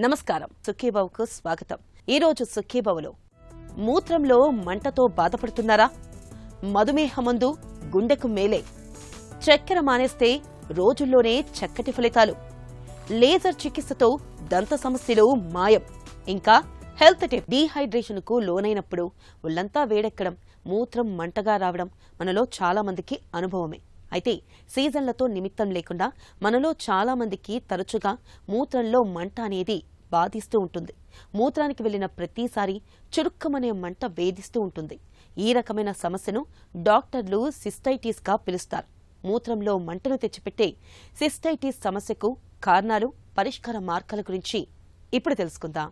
నమస్కారం, సుఖీభవకు స్వాగతం. ఈరోజు సుఖీభవలో మూత్రంలో మంటతో బాధపడుతున్నారా? మధుమేహమందు గుండెకు మేలే, చక్కెర మానేస్తే రోజుల్లోనే చక్కటి ఫలితాలు, లేజర్ చికిత్సతో దంత సమస్యలు మాయం, ఇంకా హెల్త్ టిప్. డీహైడ్రేషన్ కు లోనైనప్పుడు ఒళ్లంతా వేడెక్కడం, మూత్రం మంటగా రావడం మనలో చాలా మందికి అనుభవమే. అయితే సీజన్లతో నిమిత్తం లేకుండా మనలో చాలా మందికి తరచుగా మూత్రంలో మంట అనేది బాధిస్తూ ఉంటుంది. మూత్రానికి వెళ్లిన ప్రతిసారి చురుక్కమనే మంట వేధిస్తూ ఉంటుంది. ఈ రకమైన సమస్యను డాక్టర్లు సిస్టైటిస్ గా పిలుస్తారు. మూత్రంలో మంటను తెచ్చిపెట్టే సిస్టైటిస్ సమస్యకు కారణాలు, పరిష్కార మార్గాల గురించి ఇప్పుడు తెలుసుకుందాం.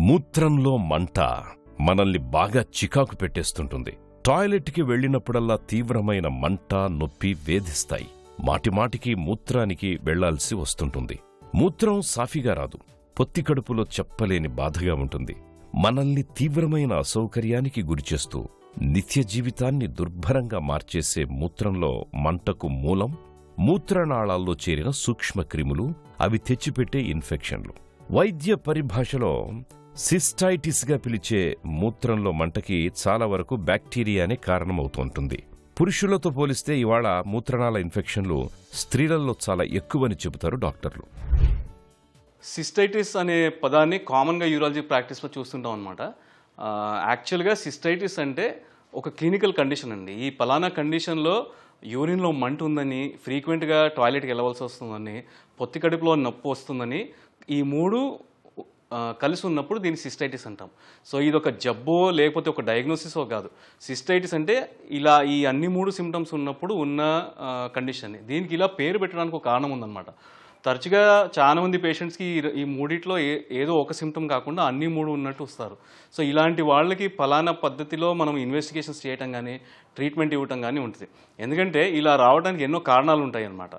మూత్రంలో మంట మనల్ని బాగా చికాకు పెట్టేస్తుంటుంది. టాయిలెట్కి వెళ్లినప్పుడల్లా తీవ్రమైన మంట, నొప్పి వేధిస్తాయి. మాటిమాటికి మూత్రానికి వెళ్లాల్సి వస్తుంటుంది. మూత్రం సాఫీగా రాదు, పొత్తి కడుపులో చెప్పలేని బాధగా ఉంటుంది. మనల్ని తీవ్రమైన అసౌకర్యానికి గురిచేస్తూ నిత్య జీవితాన్ని దుర్భరంగా మార్చేసే మూత్రంలో మంటకు మూలం మూత్రనాళాల్లో చేరిన సూక్ష్మక్రిములు, అవి తెచ్చిపెట్టే ఇన్ఫెక్షన్లు. వైద్య పరిభాషలో సిస్టైటిస్ గా పిలిచే మూత్రంలో మంటకి చాలా వరకు బ్యాక్టీరియానే కారణమవుతుంటుంది. పురుషులతో పోలిస్తే ఇవాళ మూత్రనాళ ఇన్ఫెక్షన్లు స్త్రీలలో చాలా ఎక్కువని చెబుతారు డాక్టర్లు. సిస్టైటిస్ అనే పదాన్ని కామన్గా యూరాలజీ ప్రాక్టీస్లో చూస్తుంటాం అనమాట. యాక్చువల్గా సిస్టైటిస్ అంటే ఒక క్లినికల్ కండిషన్ అండి. ఈ పలానా కండిషన్లో యూరిన్లో మంట ఉందని, ఫ్రీక్వెంట్గా టాయిలెట్కి వెళ్ళవలసి వస్తుందని, పొత్తి కడుపులో నొప్పి వస్తుందని, ఈ మూడు కలిసి ఉన్నప్పుడు దీన్ని సిస్టైటిస్ అంటాం. సో ఇది ఒక జబ్బో లేకపోతే ఒక డయాగ్నోసిసో కాదు. సిస్టైటిస్ అంటే ఇలా ఈ అన్ని మూడు సిమ్టమ్స్ ఉన్నప్పుడు ఉన్న కండిషన్. దీనికి ఇలా పేరు పెట్టడానికి ఒక కారణం ఉందన్నమాట. తరచుగా చాలామంది పేషెంట్స్కి ఈ మూడిట్లో ఏదో ఒక సిమ్టమ్ కాకుండా అన్ని మూడు ఉన్నట్టు వస్తారు. సో ఇలాంటి వాళ్ళకి ఫలానా పద్ధతిలో మనం ఇన్వెస్టిగేషన్స్ చేయటం కానీ, ట్రీట్మెంట్ ఇవ్వటం కానీ ఉంటుంది. ఎందుకంటే ఇలా రావడానికి ఎన్నో కారణాలు ఉంటాయి అన్నమాట.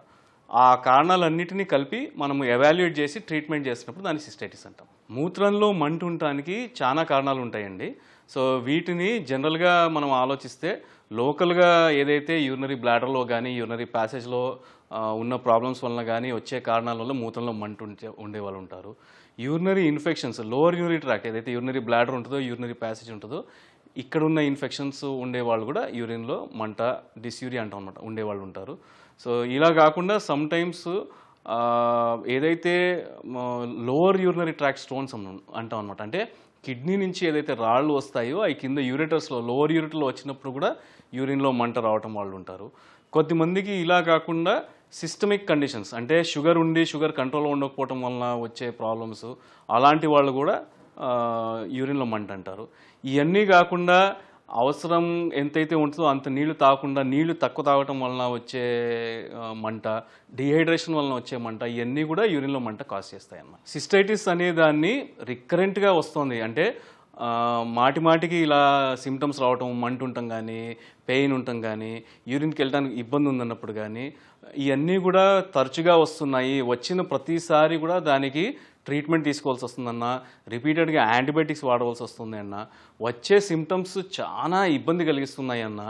ఆ కారణాలన్నిటినీ కలిపి మనము ఎవాల్యుయేట్ చేసి ట్రీట్మెంట్ చేసినప్పుడు దాన్ని సిస్టైటిస్ అంటాం. మూత్రంలో మంట ఉండటానికి చాలా కారణాలు ఉంటాయండి. సో వీటిని జనరల్గా మనం ఆలోచిస్తే లోకల్గా ఏదైతే యూరినరీ బ్లాడర్లో కానీ, యూరినరీ ప్యాసేజ్లో ఉన్న ప్రాబ్లమ్స్ వలన కానీ వచ్చే కారణాల వల్ల మూత్రంలో మంట ఉండే వాళ్ళు ఉంటారు. Urinary infections, lower urinary tract ఏదైతే యూరినరీ బ్లాడర్ ఉంటుందో, యూరినరీ ప్యాసేజ్ ఉంటుందో, ఇక్కడ ఉన్న ఇన్ఫెక్షన్స్ ఉండేవాళ్ళు కూడా యూరిన్లో మంట, డిస్యూరియా అంటాం అనమాట, ఉండేవాళ్ళు ఉంటారు. సో ఇలా కాకుండా సమ్ టైమ్స్ ఏదైతే లోవర్ యూరినరీ ట్రాక్ట్ స్టోన్స్ అంటాం అనమాట, అంటే కిడ్నీ నుంచి ఏదైతే రాళ్ళు వస్తాయో అవి కింద యూరేటర్స్లో, లోవర్ యూరిటర్లో వచ్చినప్పుడు కూడా యూరిన్లో మంట రావటం వాళ్ళు ఉంటారు. కొద్దిమందికి ఇలా కాకుండా సిస్టమిక్ కండిషన్స్, అంటే షుగర్ ఉండి షుగర్ కంట్రోల్లో ఉండకపోవటం వలన వచ్చే ప్రాబ్లమ్స్, అలాంటి వాళ్ళు కూడా యూరిన్లో మంట అంటారు. ఇవన్నీ కాకుండా అవసరం ఎంతైతే ఉంటుందో అంత నీళ్లు తాగకుండా నీళ్లు తక్కువ తాగటం వలన వచ్చే మంట, డిహైడ్రేషన్ వలన వచ్చే మంట, ఇవన్నీ కూడా యూరిన్లో మంట కాజ్ చేస్తాయి అన్నమాట. సిస్టైటిస్ అనే దాన్ని రికరెంట్గా వస్తుంది, అంటే మాటిమాటికి ఇలా సిమ్టమ్స్ రావటం, మంట ఉండటం కానీ, పెయిన్ ఉండటం కానీ, యూరిన్కి వెళ్ళడానికి ఇబ్బంది ఉందన్నప్పుడు కానీ, ఇవన్నీ కూడా తరచుగా వస్తున్నాయి. వచ్చిన ప్రతిసారి కూడా దానికి ట్రీట్మెంట్ తీసుకోవాల్సి వస్తుందన్న, రిపీటెడ్గా యాంటీబయాటిక్స్ వాడవలసి వస్తుంది అన్న, వచ్చే సిమ్టమ్స్ చాలా ఇబ్బంది కలిగిస్తున్నాయి అన్న,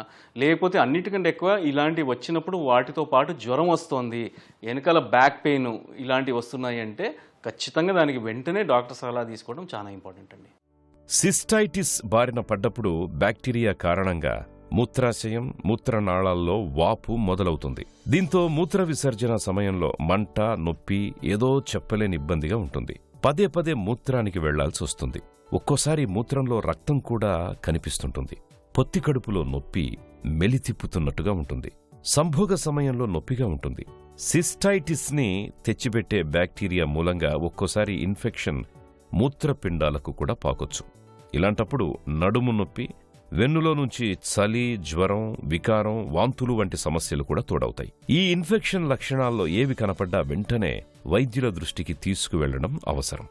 లేకపోతే అన్నిటికంటే ఎక్కువ ఇలాంటివి వచ్చినప్పుడు వాటితో పాటు జ్వరం వస్తుంది, వెనకాల బ్యాక్ పెయిన్ ఇలాంటివి వస్తున్నాయి అంటే ఖచ్చితంగా దానికి వెంటనే డాక్టర్ సలహా తీసుకోవడం చాలా ఇంపార్టెంట్ అండి. సిస్టైటిస్ బారిన పడ్డప్పుడు బ్యాక్టీరియా కారణంగా మూత్రాశయం, మూత్రనాళాల్లో వాపు మొదలవుతుంది. దీంతో మూత్ర విసర్జన సమయంలో మంట, నొప్పి, ఏదో చెప్పలేని ఇబ్బందిగా ఉంటుంది. పదే పదే మూత్రానికి వెళ్లాల్సి వస్తుంది. ఒక్కోసారి మూత్రంలో రక్తం కూడా కనిపిస్తుంటుంది. పొత్తి కడుపులో నొప్పి మెలితిప్పుతున్నట్టుగా ఉంటుంది. సంభోగ సమయంలో నొప్పిగా ఉంటుంది. సిస్టైటిస్ ని తెచ్చిపెట్టే బ్యాక్టీరియా మూలంగా ఒక్కోసారి ఇన్ఫెక్షన్ మూత్రపిండాలకు కూడా పాకొచ్చు. ఇలాంటప్పుడు నడుము నొప్పి, వెన్నులో నుంచి చలి, జ్వరం, వికారం, వాంతులు వంటి సమస్యలు కూడా తోడవుతాయి. ఈ ఇన్ఫెక్షన్ లక్షణాల్లో ఏవి కనపడ్డా వెంటనే వైద్యుల దృష్టికి తీసుకువెళ్లడం అవసరం.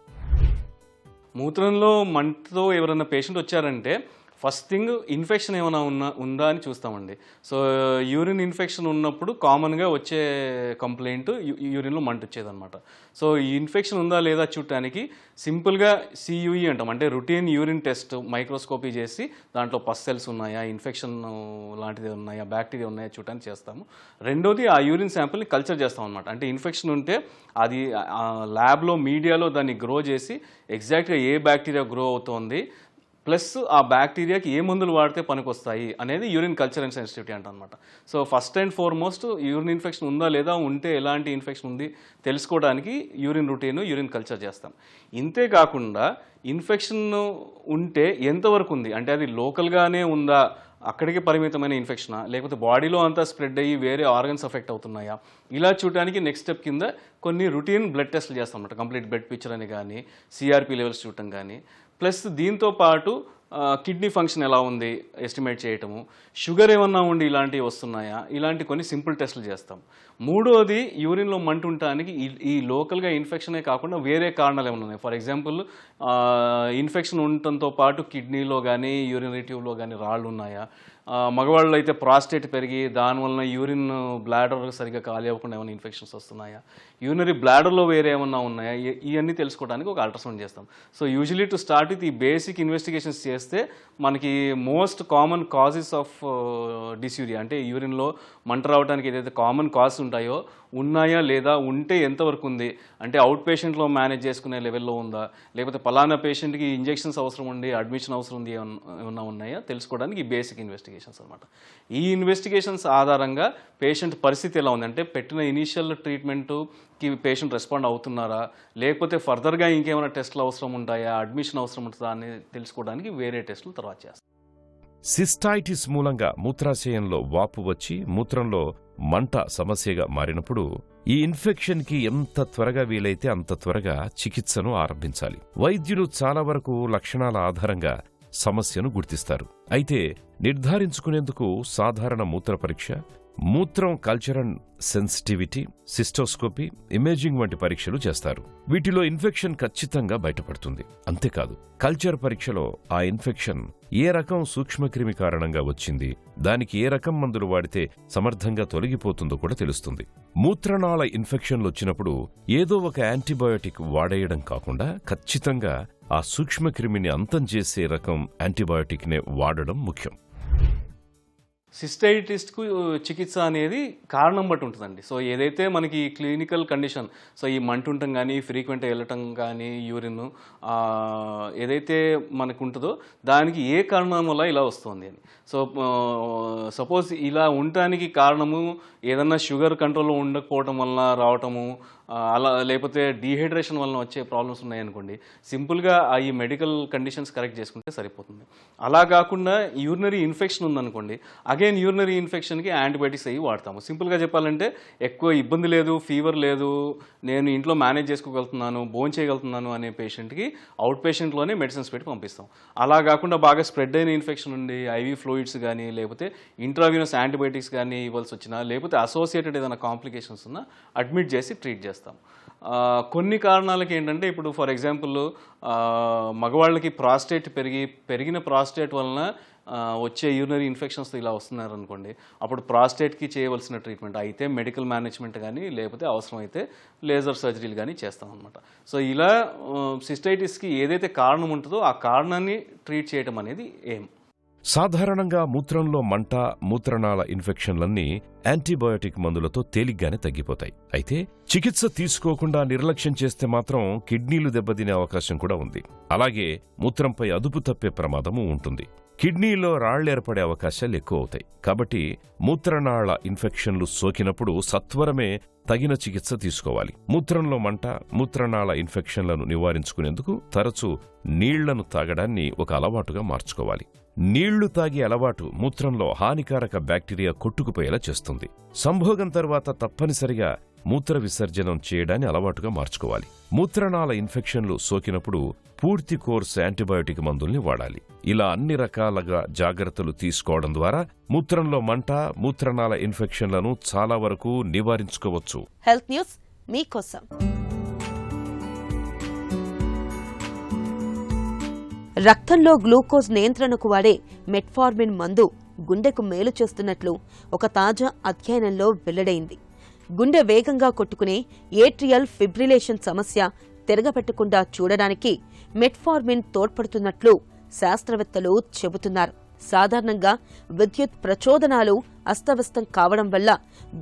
మూత్రంలో మంటతో ఎవరైనా పేషెంట్ వచ్చారంటే ఫస్ట్ థింగ్ ఇన్ఫెక్షన్ ఏమైనా ఉందా అని చూస్తామండి. సో యూరిన్ ఇన్ఫెక్షన్ ఉన్నప్పుడు కామన్గా వచ్చే కంప్లైంట్ యూరిన్లో మంట వచ్చేదన్నమాట. సో ఈ ఇన్ఫెక్షన్ ఉందా లేదా చూడటానికి సింపుల్గా CUE అంటాం, అంటే రొటీన్ యూరిన్ టెస్ట్ మైక్రోస్కోపీ చేసి దాంట్లో పస్ సెల్స్ ఉన్నాయా, ఇన్ఫెక్షన్ లాంటిది ఉన్నాయా, బ్యాక్టీరియా ఉన్నాయా చూడటానికి చేస్తాము. రెండోది ఆ యూరిన్ శాంపిల్ని కల్చర్ చేస్తాం అనమాట. అంటే ఇన్ఫెక్షన్ ఉంటే అది ల్యాబ్లో మీడియాలో దాన్ని గ్రో చేసి ఎగ్జాక్ట్గా ఏ బ్యాక్టీరియా గ్రో అవుతోంది, ప్లస్ ఆ బ్యాక్టీరియాకి ఏ మందులు వాడితే పనికొస్తాయి అనేది యూరిన్ కల్చర్ అండ్ సెన్సిటివిటీ అంటనమాట. So first and foremost urine infection ఉందా లేదా, ఉంటే ఎలాంటి ఇన్ఫెక్షన్ ఉంది తెలుసుకోవడానికి యూరిన్ రొటీన్, యూరిన్ కల్చర్ చేస్తాం. ఇంతే కాకుండా ఇన్ఫెక్షన్ ఉంటే ఎంతవరకు ఉంది, అంటే అది లోకల్గానే ఉందా, అక్కడికి పరిమితమైన ఇన్ఫెక్షనా, లేకపోతే బాడీలో అంతా స్ప్రెడ్ అయ్యి వేరే ఆర్గన్స్ ఎఫెక్ట్ అవుతున్నాయా, ఇలా చూడడానికి నెక్స్ట్ స్టెప్ కింద కొన్ని రొటీన్ బ్లడ్ టెస్ట్లు చేస్తాం అన్నమాట. కంప్లీట్ బ్లడ్ పిక్చర్ అని కానీ, CRP లెవెల్స్ చూడటం కానీ, ప్లస్ దీంతో పాటు కిడ్నీ ఫంక్షన్ ఎలా ఉంది ఎస్టిమేట్ చేయటము, షుగర్ ఏమన్నా ఉండి ఇలాంటివి వస్తున్నాయా, ఇలాంటి కొన్ని సింపుల్ టెస్టులు చేస్తాం. మూడోది యూరిన్లో మంట ఉండటానికి ఈ లోకల్గా ఇన్ఫెక్షనే కాకుండా వేరే కారణాలు ఏమైనా ఉన్నాయి. ఫర్ ఎగ్జాంపుల్ ఇన్ఫెక్షన్ ఉండటంతో పాటు కిడ్నీలో కానీ యూరినరీ ట్యూబ్లో కానీ రాళ్ళు ఉన్నాయా, మగవాళ్ళు అయితే ప్రాస్టేట్ పెరిగి దానివల్ల యూరిన్ బ్లాడర్ సరిగ్గా ఖాళీ అవ్వకుండా ఏమైనా ఇన్ఫెక్షన్స్ వస్తున్నాయా, యూరినరీ బ్లాడర్లో వేరే ఏమన్నా ఉన్నాయా, ఇవన్నీ తెలుసుకోవడానికి ఒక అల్ట్రాసౌండ్ చేస్తాం. So usually to start with ఈ బేసిక్ ఇన్వెస్టిగేషన్స్ చేస్తే మనకి most common causes of dysuria, అంటే యూరిన్లో మంట రావడానికి ఏదైతే కామన్ కాజెస్ ఉంటాయో ఉన్నాయా లేదా, ఉంటే ఎంతవరకు ఉంది, అంటే అవుట్ పేషెంట్లో మేనేజ్ చేసుకునే లెవెల్లో ఉందా, లేకపోతే పలానా పేషెంట్కి ఇంజెక్షన్స్ అవసరం ఉండి అడ్మిషన్ అవసరం ఉంది ఏమన్నా ఉన్నాయా తెలుసుకోవడానికి ఈ బేసిక్ ఇన్వెస్టిగేషన్స్ అనమాట. ఈ ఇన్వెస్టిగేషన్స్ ఆధారంగా పేషెంట్ పరిస్థితి ఎలా ఉంది, అంటే పెట్టిన ఇనీషియల్ ట్రీట్మెంట్కి పేషెంట్ రెస్పాండ్ అవుతున్నారా, లేకపోతే ఫర్దర్గా ఇంకేమైనా టెస్టులు అవసరం ఉంటాయా, అడ్మిషన్ అవసరం ఉంటుందా అని తెలుసుకోవడానికి వేరే టెస్టులు తర్వాత చేస్తాం. సిస్టైటిస్ మూలంగా మూత్రాశయంలో వాపు వచ్చి మూత్రంలో మంట సమస్యగా మారినప్పుడు ఈ ఇన్ఫెక్షన్కి ఎంత త్వరగా వీలైతే అంత త్వరగా చికిత్సను ఆరంభించాలి. వైద్యులు చాలా వరకు లక్షణాల ఆధారంగా సమస్యను గుర్తిస్తారు. అయితే నిర్ధారించుకునేందుకు సాధారణ మూత్ర పరీక్ష, మూత్రం culture and sensitivity, cystoscopy, imaging వంటి పరీక్షలు చేస్తారు. వీటిలో ఇన్ఫెక్షన్ ఖచ్చితంగా బయటపడుతుంది. అంతేకాదు, కల్చర్ పరీక్షలో ఆ ఇన్ఫెక్షన్ ఏ రకం సూక్ష్మక్రిమి కారణంగా వచ్చింది, దానికి ఏ రకం మందులు వాడితే సమర్థంగా తొలగిపోతుందో కూడా తెలుస్తుంది. మూత్రనాళ ఇన్ఫెక్షన్లు వచ్చినప్పుడు ఏదో ఒక యాంటీబయోటిక్ వాడేయడం కాకుండా ఖచ్చితంగా ఆ సూక్ష్మక్రిమిని అంతం చేసే రకం యాంటీబయోటిక్నే వాడడం ముఖ్యం. సిస్టైటిస్కు చికిత్స అనేది కారణం బట్టి ఉంటుందండి. సో ఏదైతే మనకి క్లినికల్ కండిషన్, సో ఈ మంట ఉండటం కానీ, ఫ్రీక్వెంట్గా వెళ్ళటం కానీ, యూరిన్ ఏదైతే మనకు ఉంటుందో దానికి ఏ కారణం వల్ల ఇలా వస్తుంది అని. సో సపోజ్ ఇలా ఉండటానికి కారణము ఏదన్నా షుగర్ కంట్రోల్లో ఉండకపోవటం వలన రావటము, అలా లేకపోతే డీహైడ్రేషన్ వలన వచ్చే ప్రాబ్లమ్స్ ఉన్నాయనుకోండి, సింపుల్గా ఈ మెడికల్ కండిషన్స్ కరెక్ట్ చేసుకుంటే సరిపోతుంది. అలా కాకుండా యూరినరీ ఇన్ఫెక్షన్ ఉందనుకోండి, అగైన్ యూరినరీ ఇన్ఫెక్షన్కి యాంటీబయాటిక్స్ అవి వాడతాము. సింపుల్గా చెప్పాలంటే ఎక్కువ ఇబ్బంది లేదు, ఫీవర్ లేదు, నేను ఇంట్లో మేనేజ్ చేసుకోగలుగుతున్నాను, భోజనం చేయగలుగుతున్నాను అనే పేషెంట్కి అవుట్ పేషెంట్లోనే మెడిసిన్స్ పెట్టి పంపిస్తాం. అలా కాకుండా బాగా స్ప్రెడ్ అయిన ఇన్ఫెక్షన్ ఉండి IV ఫ్లూయిడ్స్ కానీ, లేకపోతే ఇంట్రావీనస్ యాంటీబయాటిక్స్ కానీ ఇవ్వాల్సి వచ్చినా, లేకపోతే అసోసియేటెడ్ ఏదైనా కాంప్లికేషన్స్ ఉన్నా అడ్మిట్ చేసి ట్రీట్ చేస్తాం. కొన్ని కారణాలకి ఏంటంటే, ఇప్పుడు ఫర్ ఎగ్జాంపుల్ మగవాళ్ళకి ప్రాస్టేట్ పెరిగిన ప్రాస్టేట్ వలన వచ్చే యూరినరీ ఇన్ఫెక్షన్స్ ఇలా వస్తున్నారనుకోండి, అప్పుడు ప్రాస్టేట్కి చేయవలసిన ట్రీట్మెంట్ అయితే మెడికల్ మేనేజ్మెంట్ కానీ, లేకపోతే అవసరమైతే లేజర్ సర్జరీలు కానీ చేస్తాం అనమాట. సో ఇలా సిస్టైటిస్కి ఏదైతే కారణం ఉంటుందో ఆ కారణాన్ని ట్రీట్ చేయడం అనేది ఏం. సాధారణంగా మూత్రంలో మంట, మూత్రనాళ ఇన్ఫెక్షన్లన్నీ యాంటీబయోటిక్ మందులతో తేలిగ్గానే తగ్గిపోతాయి. అయితే చికిత్స తీసుకోకుండా నిర్లక్ష్యం చేస్తే మాత్రం కిడ్నీలు దెబ్బతినే అవకాశం కూడా ఉంది. అలాగే మూత్రంపై అదుపు తప్పే ప్రమాదము ఉంటుంది. కిడ్నీలో రాళ్లేర్పడే అవకాశాలు ఎక్కువ అవుతాయి. కాబట్టి మూత్రనాళ ఇన్ఫెక్షన్లు సోకినప్పుడు సత్వరమే తగిన చికిత్స తీసుకోవాలి. మూత్రంలో మంట, మూత్రనాళ ఇన్ఫెక్షన్లను నివారించుకునేందుకు తరచూ నీళ్లను తాగడాన్ని ఒక అలవాటుగా మార్చుకోవాలి. నీళ్లు తాగే అలవాటు మూత్రంలో హానికారక బ్యాక్టీరియా కొట్టుకుపోయేలా చేస్తుంది. సంభోగం తర్వాత తప్పనిసరిగా మూత్ర విసర్జనం చేయడాన్ని అలవాటుగా మార్చుకోవాలి. మూత్రనాళ ఇన్ఫెక్షన్లు సోకినప్పుడు పూర్తి కోర్సు యాంటీబయోటిక్ మందుల్ని వాడాలి. ఇలా అన్ని రకాలుగా జాగ్రత్తలు తీసుకోవడం ద్వారా మూత్రంలో మంట, మూత్రనాళ ఇన్ఫెక్షన్లను చాలా వరకు నివారించుకోవచ్చు. హెల్త్ న్యూస్ మీకోసం. రక్తంలో గ్లూకోజ్ నియంత్రణకు వాడే మెట్ఫార్మిన్ మందు గుండెకు మేలు చేస్తున్నట్లు ఒక తాజా అధ్యయనంలో వెల్లడైంది. గుండె వేగంగా కొట్టుకునే ఏట్రియల్ ఫిబ్రిలేషన్ సమస్య తిరగపెట్టకుండా చూడడానికి మెట్ఫార్మిన్ తోడ్పడుతున్నట్లు శాస్త్రవేత్తలు చెబుతున్నారు. సాధారణంగా విద్యుత్ ప్రచోదనాలు అస్తవ్యస్తం కావడం వల్ల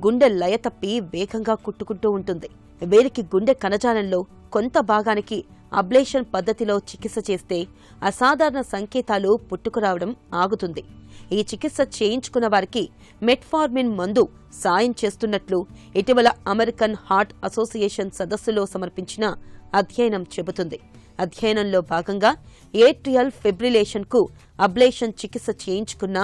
గుండె లయ తప్పి వేగంగా కొట్టుకుంటూ ఉంటుంది. వీరికి గుండె కణజాలంలో కొంత భాగానికి అబ్లేషన్ పద్ధతిలో చికిత్స చేస్తే అసాధారణ సంకేతాలు పుట్టుకురావడం ఆగుతుంది. ఈ చికిత్స చేయించుకున్న వారికి మెట్ఫార్మిన్ మందు సాయం చేస్తున్నట్లు ఇటీవల అమెరికన్ హార్ట్ అసోసియేషన్ సదస్సులో సమర్పించిన అధ్యయనం చెబుతుంది. అధ్యయనంలో భాగంగా ఏట్రియల్ ఫిబ్రిలేషన్ కు అబ్లేషన్ చికిత్స చేయించుకున్న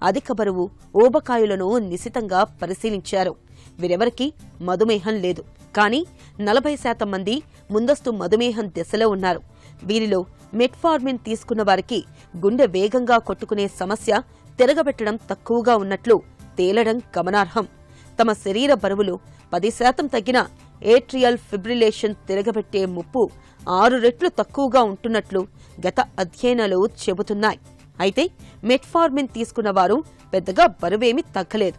అధిక బరువు ఊబకాయులను నిశితంగా పరిశీలించారు. వీరెవరికీ మధుమేహం లేదు, కానీ 40% మంది ముందస్తు మధుమేహం దశలో ఉన్నారు. వీరిలో మెట్ఫార్మిన్ తీసుకున్న వారికి గుండె వేగంగా కొట్టుకునే సమస్య తిరగబెట్టడం తక్కువగా ఉన్నట్లు తేలడం గమనార్హం. తమ శరీర బరువులో 10% తగ్గిన ఏట్రియల్ ఫిబ్రిలేషన్ తిరగబెట్టే ముప్పు 6 రెట్లు తక్కువగా ఉంటున్నట్లు గత అధ్యయనాలు చెబుతున్నాయి. అయితే మెట్ఫార్మిన్ తీసుకున్న వారు పెద్దగా బరువేమీ తగ్గలేదు.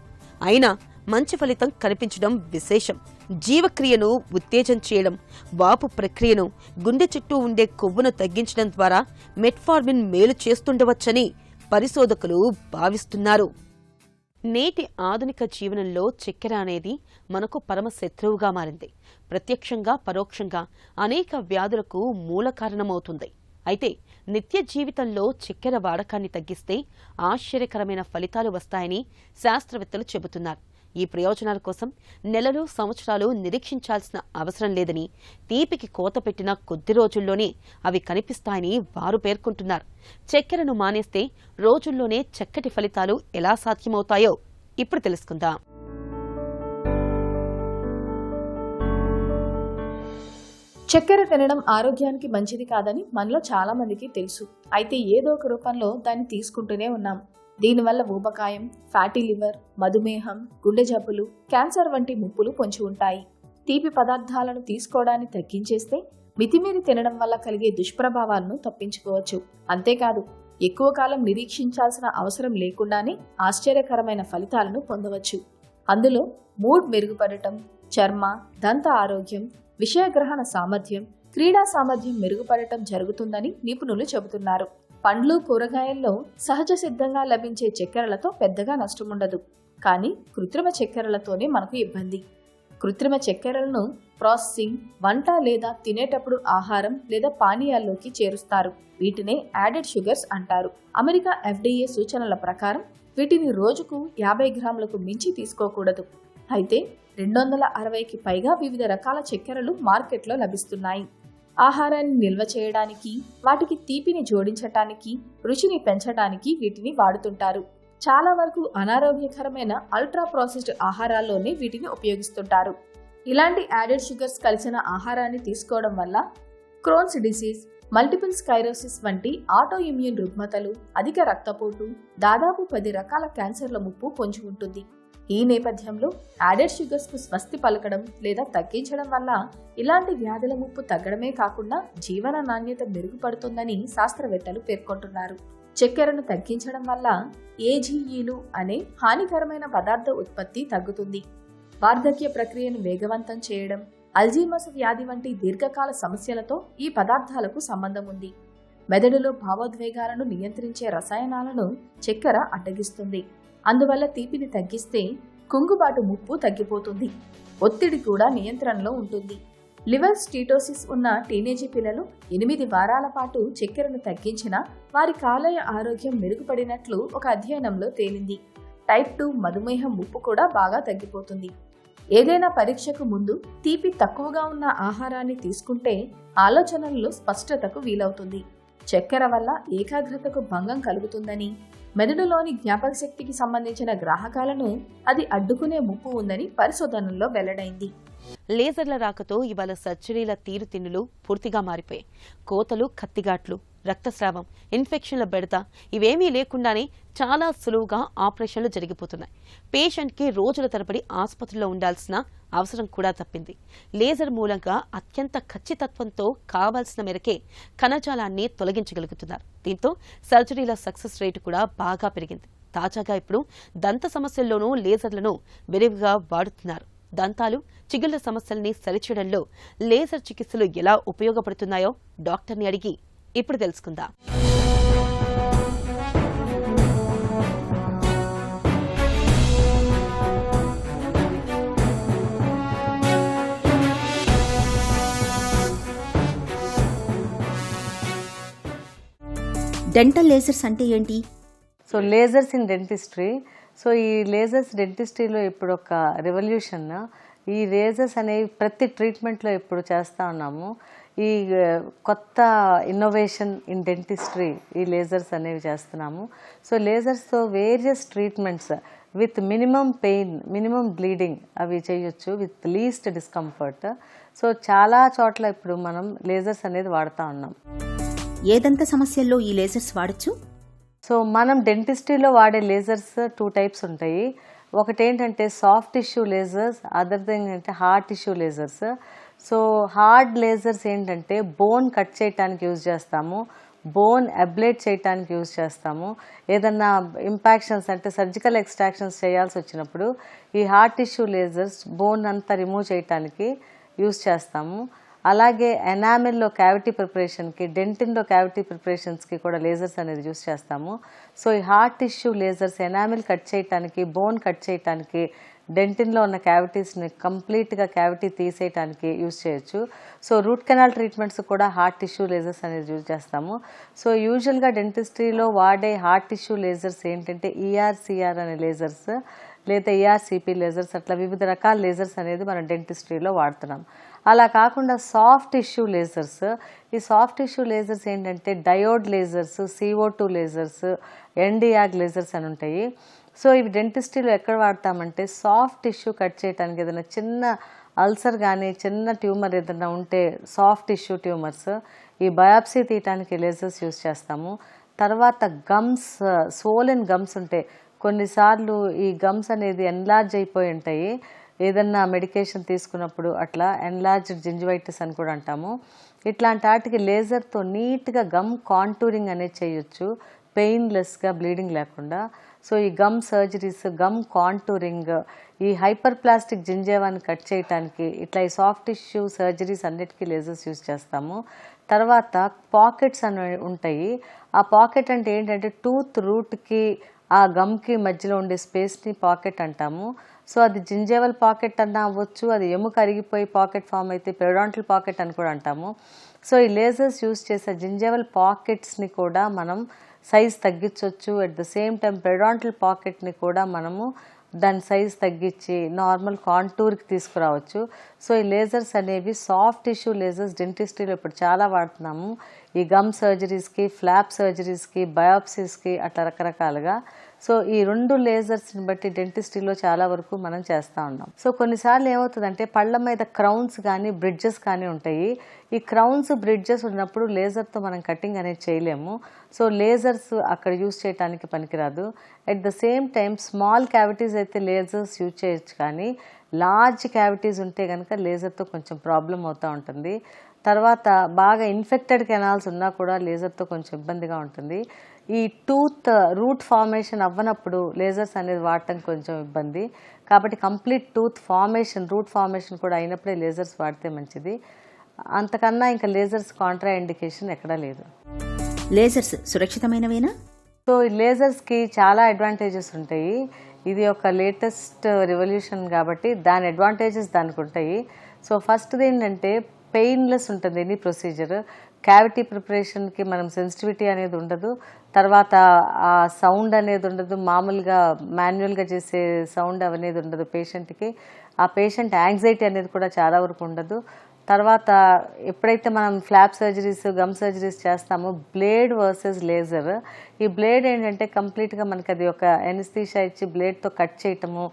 అయినా మంచి ఫలితం కనిపించడం విశేషం. జీవక్రియను ఉత్తేజం చేయడం, వాపు ప్రక్రియను, గుండె చుట్టూ ఉండే కొవ్వును తగ్గించడం ద్వారా మెట్ఫార్మిన్ మేలు చేస్తుండవచ్చని పరిశోధకులు భావిస్తున్నారు. నేటి ఆధునిక జీవనంలో చక్కెర అనేది మనకు పరమ శత్రువుగా మారింది. ప్రత్యక్షంగా పరోక్షంగా అనేక వ్యాధులకు మూల కారణమవుతుంది. అయితే నిత్య జీవితంలో చక్కెర వాడకాన్ని తగ్గిస్తే ఆశ్చర్యకరమైన ఫలితాలు వస్తాయని శాస్త్రవేత్తలు చెబుతున్నారు. ఈ ప్రయోజనాల కోసం నెలలు, సంవత్సరాలు నిరీక్షించాల్సిన అవసరం లేదని, తీపికి కోత పెట్టిన కొద్ది రోజుల్లోనే అవి కనిపిస్తాయని వారు పేర్కొంటున్నారు. చక్కెరను మానేస్తే రోజుల్లోనే చక్కటి ఫలితాలు ఎలా సాధ్యమవుతాయో ఇప్పుడు తెలుసుకుందాం. చక్కెర తినడం ఆరోగ్యానికి మంచిది కాదని మనలో చాలా మందికి తెలుసు. అయితే ఏదో ఒక రూపంలో దాన్ని తీసుకుంటూనే ఉన్నాం. దీనివల్ల ఊబకాయం, ఫ్యాటీ లివర్, మధుమేహం, గుండె జబ్బులు, క్యాన్సర్ వంటి ముప్పులు పొంచి ఉంటాయి. తీపి పదార్థాలను తీసుకోవడాన్ని తగ్గించేస్తే మితిమీరి తినడం వల్ల కలిగే దుష్ప్రభావాలను తప్పించుకోవచ్చు. అంతేకాదు, ఎక్కువ కాలం నిరీక్షించాల్సిన అవసరం లేకుండానే ఆశ్చర్యకరమైన ఫలితాలను పొందవచ్చు. అందులో మూడ్ మెరుగుపడటం, చర్మ, దంత ఆరోగ్యం, విషయగ్రహణ సామర్థ్యం, క్రీడా సామర్థ్యం మెరుగుపడటం జరుగుతుందని నిపుణులు చెబుతున్నారు. పండ్లు, కూరగాయల్లో సహజ సిద్ధంగా లభించే చక్కెరలతో పెద్దగా నష్టముండదు. కానీ కృత్రిమ చక్కెరలతోనే మనకు ఇబ్బంది. కృత్రిమ చక్కెరలను ప్రాసెసింగ్, వంట లేదా తినేటప్పుడు ఆహారం లేదా పానీయాల్లోకి చేరుస్తారు. వీటినే యాడెడ్ షుగర్స్ అంటారు. అమెరికా FDA సూచనల ప్రకారం వీటిని రోజుకు 50 గ్రాములకు మించి తీసుకోకూడదు. అయితే 260కి పైగా వివిధ రకాల చక్కెరలు మార్కెట్లో లభిస్తున్నాయి. ఆహారాన్ని నిల్వ చేయడానికి, వాటికి తీపిని జోడించటానికి, రుచిని పెంచడానికి వీటిని వాడుతుంటారు. చాలా వరకు అనారోగ్యకరమైన అల్ట్రా ప్రాసెస్డ్ ఆహారాల్లోనే వీటిని ఉపయోగిస్తుంటారు. ఇలాంటి యాడెడ్ షుగర్స్ కలిసిన ఆహారాన్ని తీసుకోవడం వల్ల క్రోన్స్ డిసీజ్, మల్టిపుల్ స్క్లెరోసిస్ వంటి ఆటో ఇమ్యూన్ రుగ్మతలు, అధిక రక్తపోటు, దాదాపు 10 రకాల క్యాన్సర్ల ముప్పు పొంచి ఉంటుంది. ఈ నేపథ్యంలో యాడెడ్ షుగర్స్ కు స్వస్తి పలకడం లేదా తగ్గించడం వల్ల ఇలాంటి వ్యాధుల ముప్పు తగ్గడమే కాకుండా జీవన నాణ్యత మెరుగుపడుతుందని శాస్త్రవేత్తలు పేర్కొంటున్నారు. చక్కెరను తగ్గించడం వల్ల AGEలు అనే హానికరమైన పదార్థ ఉత్పత్తి తగ్గుతుంది. వార్ధక్య ప్రక్రియను వేగవంతం చేయడం, అల్జీమర్స్ వ్యాధి వంటి దీర్ఘకాల సమస్యలతో ఈ పదార్థాలకు సంబంధం ఉంది. మెదడులో భావోద్వేగాలను నియంత్రించే రసాయనాలను చక్కెర అడ్డగిస్తుంది. అందువల్ల తీపిని తగ్గిస్తే కుంగుబాటు ముప్పు తగ్గిపోతుంది. ఒత్తిడి కూడా నియంత్రణలో ఉంటుంది. లివర్ స్టీటోసిస్ ఉన్న టీనేజీ పిల్లలు 8 వారాల పాటు చక్కెరను తగ్గించినా వారి కాలేయ ఆరోగ్యం మెరుగుపడినట్లు ఒక అధ్యయనంలో తేలింది. టైప్ 2 మధుమేహం ముప్పు కూడా బాగా తగ్గిపోతుంది. ఏదైనా పరీక్షకు ముందు తీపి తక్కువగా ఉన్న ఆహారాన్ని తీసుకుంటే ఆలోచనల్లో స్పష్టతకు వీలవుతుంది. చక్కెర వల్ల ఏకాగ్రతకు భంగం కలుగుతుందని, మెదడులోని జ్ఞాపక శక్తికి సంబంధించిన గ్రాహకాలను అది అడ్డుకునే ముప్పు ఉందని పరిశోధనల్లో వెల్లడైంది. లేజర్ల రాకతో ఇవాళ సర్జరీల తీరుతిన్నులు పూర్తిగా మారిపోయాయి. కోతలు, కత్తిగాట్లు, రక్తస్రావం, ఇన్ఫెక్షన్ల బెడత ఇవేమీ లేకుండానే చాలా సులువుగా ఆపరేషన్లు జరిగిపోతున్నాయి. పేషెంట్కి రోజుల తరబడి ఆసుపత్రిలో ఉండాల్సిన అవసరం కూడా తప్పింది. లేజర్ మూలంగా అత్యంత ఖచ్చితత్వంతో కావాల్సిన మేరకే కణజాలాన్ని తొలగించగలుగుతున్నారు. దీంతో సర్జరీల సక్సెస్ రేటు కూడా బాగా పెరిగింది. తాజాగా ఇప్పుడు దంత సమస్యల్లోనూ లేజర్లను విరివిగా వాడుతున్నారు. దంతాలు, చిగుళ్ల సమస్యల్ని సరిచేయడంలో లేజర్ చికిత్సలు ఎలా ఉపయోగపడుతున్నాయో డాక్టర్ని అడిగి ఇప్పుడు తెలుసుకుందాం. డెంటల్ లేజర్స్ అంటే ఏంటి? So lasers in dentistry. So ఈ లేజర్స్ డెంటిస్ట్రీలో ఇప్పుడు ఒక రెవల్యూషన్. ఈ లేజర్స్ అనేవి ప్రతి ట్రీట్మెంట్లో ఇప్పుడు చేస్తూ ఉన్నాము. ఈ కొత్త ఇన్నోవేషన్ ఇన్ డెంటిస్ట్రీ ఈ లేజర్స్ అనేవి చేస్తున్నాము. సో లేజర్స్తో various treatments with minimum pain, minimum bleeding అవి చేయొచ్చు విత్ లీస్ట్ డిస్కంఫర్ట్. సో చాలా చోట్ల ఇప్పుడు మనం లేజర్స్ అనేది వాడుతూ ఉన్నాం. ఏ దంత సమస్యల్లో ఈ లేజర్స్ వాడచ్చు? సో మనం డెంటిస్ట్రీలో వాడే లేజర్స్ 2 టైప్స్ ఉంటాయి. ఒకటి ఏంటంటే soft tissue lasers, other thing అంటే hard tissue lasers. So hard lasers ఏంటంటే బోన్ కట్ చేయడానికి యూజ్ చేస్తాము, బోన్ అబ్లేట్ చేయడానికి యూజ్ చేస్తాము. ఏదన్నా ఇంపాక్షన్స్ అంటే సర్జికల్ ఎక్స్ట్రాక్షన్స్ చేయాల్సి వచ్చినప్పుడు ఈ హార్డ్ టిష్యూ లేజర్స్ బోన్ అంతా రిమూవ్ చేయడానికి యూజ్ చేస్తాము. అలాగే ఎనామిల్లో క్యావిటీ ప్రిపరేషన్కి, డెంటిన్లో క్యావిటీ ప్రిపరేషన్స్కి కూడా లేజర్స్ అనేది యూజ్ చేస్తాము. సో ఈ hard tissue lasers enamel cut చేయడానికి, బోన్ కట్ చేయడానికి, డెంటిన్లో ఉన్న క్యావిటీస్ని కంప్లీట్గా క్యావిటీ తీసేయడానికి యూజ్ చేయొచ్చు. సో రూట్ కెనాల్ ట్రీట్మెంట్స్ కూడా హార్డ్ టిష్యూ లేజర్స్ అనేది యూజ్ చేస్తాము. సో యూజువల్గా డెంటిస్ట్రీలో వాడే హార్డ్ టిష్యూ లేజర్స్ ఏంటంటే ఈఆర్సిఆర్ అనే లేజర్స్ లేదా ఈఆర్సిపి లేజర్స్, అట్లా వివిధ రకాల లేజర్స్ అనేది మనం డెంటిస్ట్రీలో వాడుతున్నాం. అలా కాకుండా సాఫ్ట్ టిష్యూ లేజర్స్, ఈ సాఫ్ట్ టిష్యూ లేజర్స్ ఏంటంటే diode lasers, CO2 lasers, Nd YAG lasers అని ఉంటాయి. సో ఇవి డెంటిస్ట్రీలో ఎక్కడ వాడతామంటే సాఫ్ట్ టిష్యూ కట్ చేయడానికి, ఏదైనా చిన్న అల్సర్ కానీ చిన్న ట్యూమర్ ఏదైనా ఉంటే సాఫ్ట్ టిష్యూ ట్యూమర్స్ ఈ బయాప్సీ తీయటానికి లేజర్స్ యూజ్ చేస్తాము. తర్వాత గమ్స్, సోలెన్ గమ్స్ ఉంటాయి. కొన్నిసార్లు ఈ గమ్స్ అనేది ఎన్లార్జ్ అయిపోయి ఉంటాయి, ఏదన్నా మెడికేషన్ తీసుకున్నప్పుడు అట్లా ఎన్లార్జ్డ్ జింజివైటిస్ అని కూడా అంటాము. ఇట్లాంటి వాటికి లేజర్తో నీట్గా గమ్ కాంటూరింగ్ అనేది చేయొచ్చు పెయిన్లెస్గా, బ్లీడింగ్ లేకుండా. సో ఈ గమ్ సర్జరీస్, గమ్ కాంటూరింగ్, ఈ హైపర్ ప్లాస్టిక్ జింజేవాన్ని కట్ చేయడానికి ఇట్లా ఈ సాఫ్ట్ టిష్యూ సర్జరీస్ అన్నిటికీ లేజర్స్ యూజ్ చేస్తాము. తర్వాత పాకెట్స్ అని ఉంటాయి. ఆ పాకెట్ అంటే ఏంటంటే టూత్ రూట్కి ఆ గమ్కి మధ్యలో ఉండే స్పేస్ని పాకెట్ అంటాము. సో అది జింజేవల్ పాకెట్ అన్నా అవ్వచ్చు, అది ఎముక అరిగిపోయి పాకెట్ ఫామ్ అయితే పెరిడాంటల్ పాకెట్ అని కూడా అంటాము. సో ఈ లేజర్స్ యూజ్ చేసే జింజేవల్ పాకెట్స్ని కూడా మనం సైజ్ తగ్గించవచ్చు. At the same time periodontal పాకెట్ని కూడా మనము దాని సైజ్ తగ్గించి నార్మల్ కాంటూర్కి తీసుకురావచ్చు. సో ఈ లేజర్స్ అనేవి సాఫ్ట్ టిష్యూ లేజర్స్ డెంటిస్ట్రీలో ఇప్పుడు చాలా వాడుతున్నాము. ఈ గమ్ సర్జరీస్కి, ఫ్లాప్ సర్జరీస్కి, బయాప్సీస్కి అట్లా రకరకాలుగా. సో ఈ 2 లేజర్స్ని బట్టి డెంటిస్ట్రీలో చాలా వరకు మనం చేస్తూ ఉన్నాం. సో కొన్నిసార్లు ఏమవుతుందంటే పళ్ళ మీద క్రౌన్స్ కానీ బ్రిడ్జెస్ కానీ ఉంటాయి. ఈ క్రౌన్స్, బ్రిడ్జెస్ ఉన్నప్పుడు లేజర్తో మనం కటింగ్ అనేది చేయలేము. సో లేజర్స్ అక్కడ యూజ్ చేయడానికి పనికిరాదు. At the same time small cavities అయితే లేజర్స్ యూజ్ చేయొచ్చు, కానీ లార్జ్ క్యావిటీస్ ఉంటే కనుక లేజర్తో కొంచెం ప్రాబ్లం అవుతూ ఉంటుంది. తర్వాత బాగా ఇన్ఫెక్టెడ్ కెనాల్స్ ఉన్నా కూడా లేజర్తో కొంచెం ఇబ్బందిగా ఉంటుంది. ఈ టూత్ రూట్ ఫార్మేషన్ అవ్వనప్పుడు లేజర్స్ అనేది వాడటం కొంచెం ఇబ్బంది. కాబట్టి complete tooth formation, root formation కూడా అయినప్పుడే లేజర్స్ వాడితే మంచిది. అంతకన్నా ఇంకా లేజర్స్ కాంట్రా ఇండికేషన్ ఎక్కడా లేదు. లేజర్స్ సురక్షితమైనవేనా? సో ఈ లేజర్స్కి చాలా అడ్వాంటేజెస్ ఉంటాయి. ఇది ఒక లేటెస్ట్ రెవల్యూషన్ కాబట్టి దాని అడ్వాంటేజెస్ దానికి ఉంటాయి. సో ఫస్ట్ది ఏంటంటే పెయిన్లెస్ ఉంటుంది ఎనీ ప్రొసీజర్. క్యావిటీ ప్రిపరేషన్కి మనం సెన్సిటివిటీ అనేది ఉండదు. తర్వాత ఆ సౌండ్ అనేది ఉండదు, మామూలుగా మాన్యువల్గా చేసే సౌండ్ అనేది ఉండదు పేషెంట్కి. ఆ పేషెంట్ యాంగ్జైటీ అనేది కూడా చాలా వరకు ఉండదు. తర్వాత ఎప్పుడైతే మనం ఫ్లాప్ సర్జరీస్, గమ్ సర్జరీస్ చేస్తామో బ్లేడ్ వర్సెస్ లేజర్, ఈ బ్లేడ్ ఏంటంటే కంప్లీట్గా మనకి అది ఒక ఎనస్థీషియా ఇచ్చి బ్లేడ్తో కట్ చేయటము,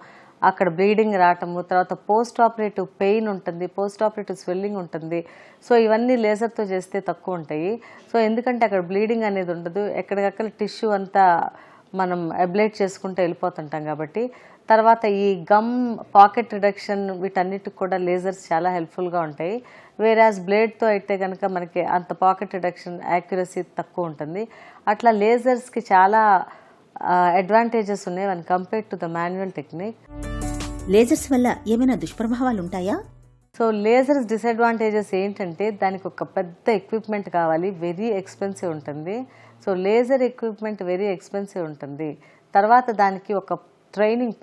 అక్కడ బ్లీడింగ్ రావటము, తర్వాత పోస్ట్ ఆపరేటివ్ పెయిన్ ఉంటుంది, పోస్ట్ ఆపరేటివ్ స్వెల్లింగ్ ఉంటుంది. సో ఇవన్నీ లేజర్తో చేస్తే తక్కువ ఉంటాయి. సో ఎందుకంటే అక్కడ బ్లీడింగ్ అనేది ఉండదు, ఎక్కడికక్కడ టిష్యూ అంతా మనం అబ్లేట్ చేసుకుంటూ వెళ్ళిపోతుంటాం కాబట్టి. తర్వాత ఈ గమ్ పాకెట్ రిడక్షన్ వీటన్నిటికి కూడా లేజర్స్ చాలా హెల్ప్ఫుల్గా ఉంటాయి. వేరాజ్ బ్లేడ్తో అయితే కనుక మనకి అంత పాకెట్ రిడక్షన్ యాక్యురసీ తక్కువ ఉంటుంది. అట్లా లేజర్స్కి చాలా అడ్వాంటేజెస్ ఉన్నాయి one compare to the manual technique. Lasers వల్ల ఏమైనా దుష్ప్రభావాలు ఉంటాయా? సో లేజర్స్ డిసడ్వాంటేజెస్ ఏంటంటే దానికి ఒక పెద్ద ఎక్విప్మెంట్ కావాలి, వెరీ ఎక్స్పెన్సివ్ ఉంటుంది. So laser equipment very expensive ఉంటుంది. తర్వాత దానికి ఒక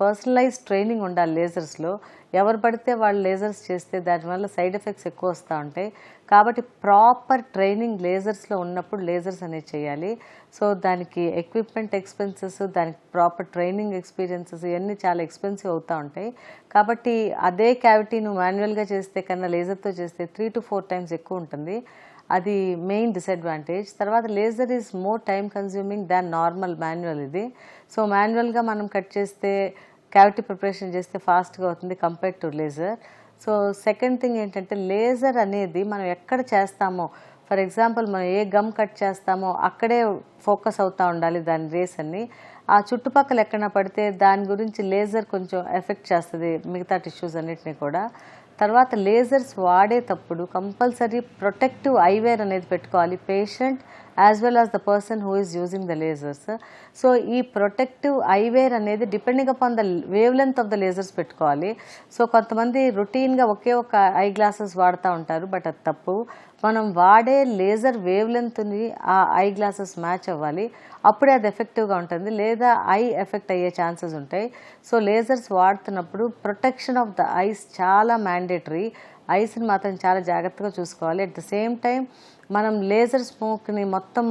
పర్సనలైజ్ ట్రైనింగ్ ఉండాలి లేజర్స్లో. ఎవరు పడితే వాళ్ళు లేజర్స్ చేస్తే దానివల్ల సైడ్ ఎఫెక్ట్స్ ఎక్కువ వస్తూ ఉంటాయి. కాబట్టి ప్రాపర్ ట్రైనింగ్ లేజర్స్లో ఉన్నప్పుడు లేజర్స్ అనేది చేయాలి. సో దానికి ఎక్విప్మెంట్ ఎక్స్పెన్సెస్, దానికి ప్రాపర్ ట్రైనింగ్ ఎక్స్పీరియన్సెస్ ఇవన్నీ చాలా ఎక్స్పెన్సివ్ అవుతూ ఉంటాయి. కాబట్టి అదే క్యావిటీ నువ్వు మాన్యువల్గా చేస్తే కన్నా లేజర్తో చేస్తే 3 to 4 times ఎక్కువ ఉంటుంది. అది మెయిన్ డిసడ్వాంటేజ్. తర్వాత laser is more time consuming than normal manual ఇది. సో మాన్యువల్గా మనం కట్ చేస్తే క్యావిటీ ప్రిపరేషన్ చేస్తే ఫాస్ట్గా అవుతుంది compare to laser. So second thing ఏంటంటే లేజర్ అనేది మనం ఎక్కడ చేస్తామో, ఫర్ ఎగ్జాంపుల్ మనం ఏ గమ్ కట్ చేస్తామో అక్కడే ఫోకస్ అవుతూ ఉండాలి దాని రేస్ అన్ని. ఆ చుట్టుపక్కల ఎక్కడ పడితే దాని గురించి లేజర్ కొంచెం ఎఫెక్ట్ చేస్తుంది మిగతా టిష్యూస్ అన్నిటిని కూడా. తర్వాత లేజర్స్ వాడేటప్పుడు కంపల్సరీ ప్రొటెక్టివ్ ఐవేర్ అనేది పెట్టుకోవాలి patient as well as the person who is using the lasers. So ఈ ప్రొటెక్టివ్ ఐవేర్ అనేది depending upon the wave length of the lasers పెట్టుకోవాలి. సో కొంతమంది రొటీన్గా ఒకే ఒక ఐ గ్లాసెస్ వాడుతూ ఉంటారు, బట్ అది తప్పు. మనం వాడే లేజర్ వేవ్ లెంత్ని ఆ ఐ గ్లాసెస్ మ్యాచ్ అవ్వాలి, అప్పుడే అది ఎఫెక్టివ్గా ఉంటుంది, లేదా ఐ ఎఫెక్ట్ అయ్యే ఛాన్సెస్ ఉంటాయి. సో లేజర్స్ వాడుతున్నప్పుడు ప్రొటెక్షన్ ఆఫ్ ద ఐస్ చాలా మ్యాండేటరీ. ఐస్ని మాత్రం చాలా జాగ్రత్తగా చూసుకోవాలి. అట్ ద సేమ్ టైం మనం లేజర్ స్మోక్ని మొత్తం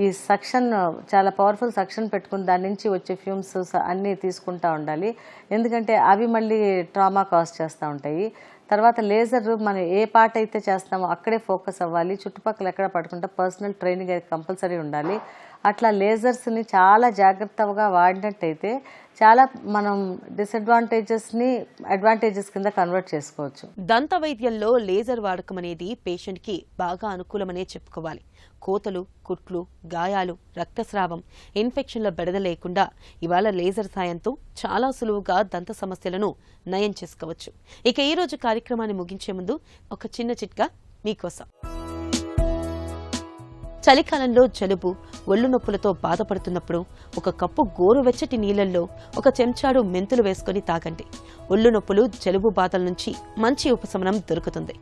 ఈ సక్షన్ చాలా పవర్ఫుల్ సక్షన్ పెట్టుకుని దాని నుంచి వచ్చే ఫ్యూమ్స్ అన్నీ తీసుకుంటూ ఉండాలి, ఎందుకంటే అవి మళ్ళీ ట్రామా కాజ్ చేస్తూ ఉంటాయి. తర్వాత లేజర్ మనం ఏ పార్ట్ అయితే చేస్తామో అక్కడే ఫోకస్ అవ్వాలి, చుట్టుపక్కల ఎక్కడ పడుకుంటే పర్సనల్ ట్రైనింగ్ అయితే కంపల్సరీ ఉండాలి. అట్లా లేజర్స్ని చాలా జాగ్రత్తగా వాడినట్టయితే చాలా మనం డిసడ్వాంటేజెస్ని అడ్వాంటేజెస్ కింద కన్వర్ట్ చేసుకోవచ్చు. దంత వైద్యంలో లేజర్ వాడకం అనేది పేషెంట్కి బాగా అనుకూలమనే చెప్పుకోవాలి. కోతలు, కుట్లు, గాయాలు, రక్తస్రావం, ఇన్ఫెక్షన్ల బెడద లేకుండా ఇవాళ లేజర్ సాయంతో చాలా సులువుగా దంత సమస్యలను నయం చేసుకోవచ్చు. ఇక ఈ రోజు కార్యక్రమాన్ని ముగించే ముందు ఒక చిన్న చిట్కా మీకోసం. చలికాలంలో జలుబు, ఒళ్ళు నొప్పులతో బాధపడుతున్నప్పుడు ఒక కప్పు గోరువెచ్చటి నీళ్లలో ఒక చెంచాడు మెంతులు వేసుకుని తాగండి. ఒళ్ళు నొప్పులు, జలుబు బాధల నుంచి మంచి ఉపశమనం దొరుకుతుంది.